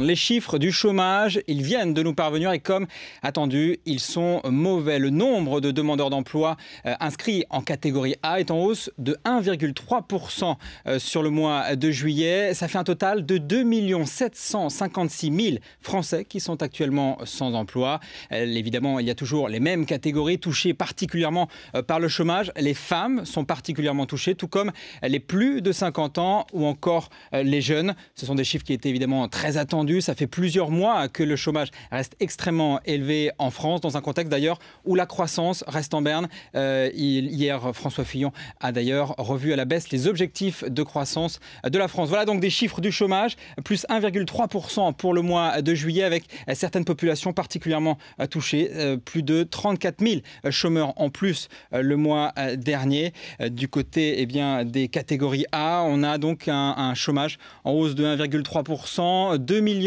Les chiffres du chômage, ils viennent de nous parvenir et comme attendu, ils sont mauvais. Le nombre de demandeurs d'emploi inscrits en catégorie A est en hausse de 1,3% sur le mois de juillet. Ça fait un total de 2 756 000 Français qui sont actuellement sans emploi. Évidemment, il y a toujours les mêmes catégories touchées particulièrement par le chômage. Les femmes sont particulièrement touchées, tout comme les plus de 50 ans ou encore les jeunes. Ce sont des chiffres qui étaient évidemment très attendus. Ça fait plusieurs mois que le chômage reste extrêmement élevé en France, dans un contexte d'ailleurs où la croissance reste en berne. Hier, François Fillon a d'ailleurs revu à la baisse les objectifs de croissance de la France. Voilà donc des chiffres du chômage, plus 1,3% pour le mois de juillet, avec certaines populations particulièrement touchées. Plus de 34 000 chômeurs en plus le mois dernier. Du côté des catégories A, on a donc un chômage en hausse de 1,3%. 2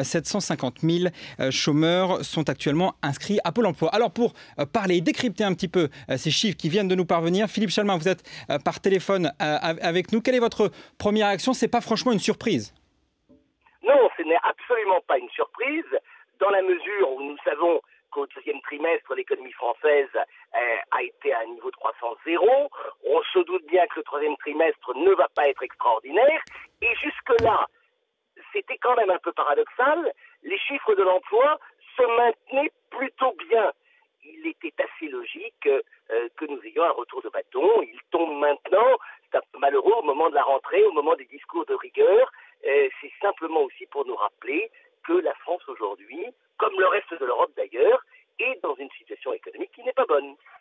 750 000 chômeurs sont actuellement inscrits à Pôle emploi. Alors pour parler et décrypter un petit peu ces chiffres qui viennent de nous parvenir, Philippe Chalmin, vous êtes par téléphone avec nous. Quelle est votre première réaction? C'est pas franchement une surprise? Non, ce n'est absolument pas une surprise, dans la mesure où nous savons qu'au deuxième trimestre, l'économie française a été à un niveau de croissance zéro. On se doute bien que le troisième trimestre ne va pas être extraordinaire. Et jusque-là, c'était quand même un peu paradoxal. Les chiffres de l'emploi se maintenaient plutôt bien. Il était assez logique que nous ayons un retour de bâton. Il tombe maintenant, c'est un peu malheureux au moment de la rentrée, au moment des discours de rigueur. C'est simplement aussi pour nous rappeler que la France aujourd'hui, comme le reste de l'Europe d'ailleurs, est dans une situation économique qui n'est pas bonne.